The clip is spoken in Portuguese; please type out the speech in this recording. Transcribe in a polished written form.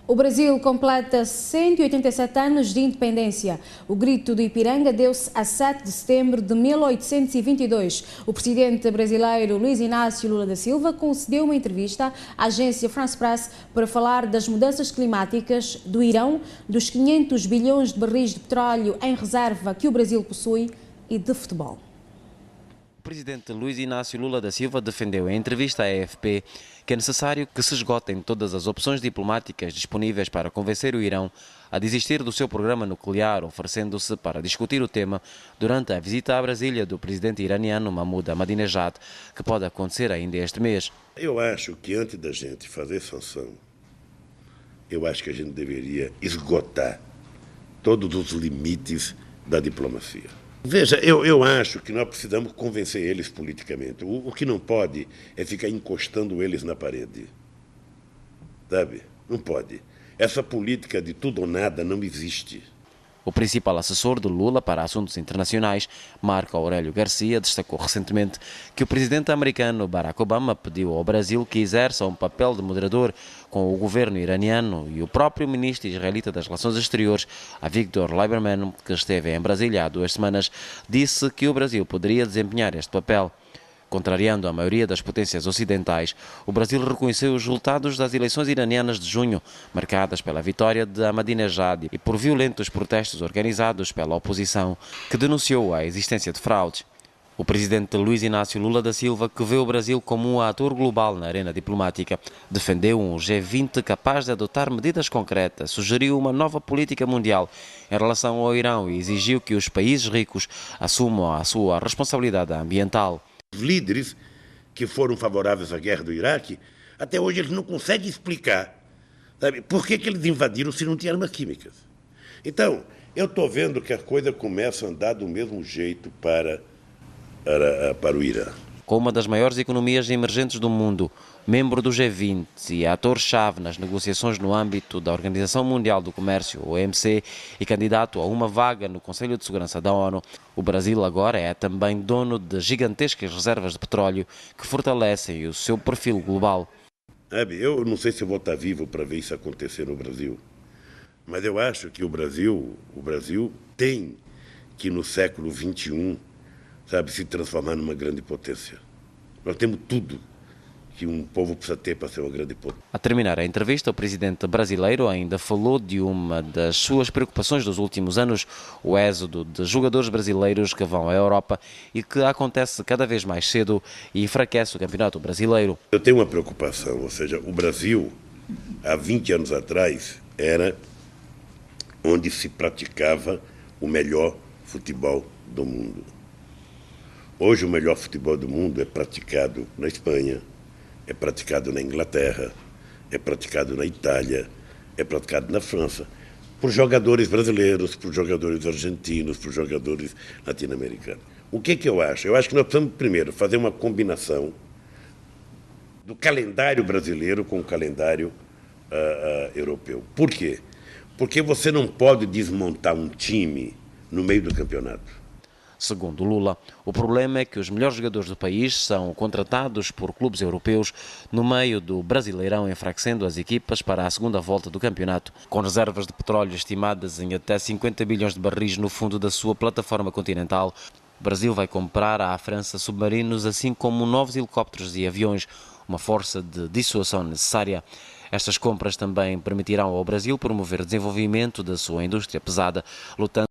O Brasil completa 187 anos de independência. O grito do Ipiranga deu-se a 7 de setembro de 1822. O presidente brasileiro Luiz Inácio Lula da Silva concedeu uma entrevista à agência France Press para falar das mudanças climáticas, do Irão, dos 500 bilhões de barris de petróleo em reserva que o Brasil possui e de futebol. O presidente Luiz Inácio Lula da Silva defendeu em entrevista à AFP que é necessário que se esgotem todas as opções diplomáticas disponíveis para convencer o Irão a desistir do seu programa nuclear, oferecendo-se para discutir o tema durante a visita à Brasília do presidente iraniano Mahmoud Ahmadinejad, que pode acontecer ainda este mês. Eu acho que antes da gente fazer sanção, eu acho que a gente deveria esgotar todos os limites da diplomacia. Veja, eu acho que nós precisamos convencer eles politicamente. O que não pode é ficar encostando eles na parede. Sabe? Não pode. Essa política de tudo ou nada não existe. O principal assessor de Lula para assuntos internacionais, Marco Aurélio Garcia, destacou recentemente que o presidente americano Barack Obama pediu ao Brasil que exerça um papel de moderador com o governo iraniano, e o próprio ministro israelita das Relações Exteriores, Avigdor Lieberman, que esteve em Brasília há 2 semanas, disse que o Brasil poderia desempenhar este papel. Contrariando a maioria das potências ocidentais, o Brasil reconheceu os resultados das eleições iranianas de junho, marcadas pela vitória de Ahmadinejad e por violentos protestos organizados pela oposição, que denunciou a existência de fraudes. O presidente Luiz Inácio Lula da Silva, que vê o Brasil como um ator global na arena diplomática, defendeu um G20 capaz de adotar medidas concretas, sugeriu uma nova política mundial em relação ao Irão e exigiu que os países ricos assumam a sua responsabilidade ambiental. Os líderes que foram favoráveis à guerra do Iraque, até hoje eles não conseguem explicar, sabe, por que eles invadiram se não tinham armas químicas. Então, eu estou vendo que a coisa começa a andar do mesmo jeito para o Irã. Com uma das maiores economias emergentes do mundo, membro do G20 e ator-chave nas negociações no âmbito da Organização Mundial do Comércio, OMC, e candidato a uma vaga no Conselho de Segurança da ONU, o Brasil agora é também dono de gigantescas reservas de petróleo que fortalecem o seu perfil global. Eu não sei se eu vou estar vivo para ver isso acontecer no Brasil, mas eu acho que o Brasil tem que, no século XXI, se transformar numa grande potência. Nós temos tudo que um povo precisa ter para ser uma grande potência. A terminar a entrevista, o presidente brasileiro ainda falou de uma das suas preocupações dos últimos anos, o êxodo de jogadores brasileiros que vão à Europa e que acontece cada vez mais cedo e enfraquece o campeonato brasileiro. Eu tenho uma preocupação, ou seja, o Brasil, há 20 anos atrás, era onde se praticava o melhor futebol do mundo. Hoje o melhor futebol do mundo é praticado na Espanha, é praticado na Inglaterra, é praticado na Itália, é praticado na França, por jogadores brasileiros, por jogadores argentinos, por jogadores latino-americanos. O que eu acho? Eu acho que nós precisamos, primeiro, fazer uma combinação do calendário brasileiro com o calendário europeu. Por quê? Porque você não pode desmontar um time no meio do campeonato. Segundo Lula, o problema é que os melhores jogadores do país são contratados por clubes europeus no meio do Brasileirão, enfraquecendo as equipas para a segunda volta do campeonato. Com reservas de petróleo estimadas em até 50 bilhões de barris no fundo da sua plataforma continental, o Brasil vai comprar à França submarinos, assim como novos helicópteros e aviões, uma força de dissuasão necessária. Estas compras também permitirão ao Brasil promover o desenvolvimento da sua indústria pesada, lutando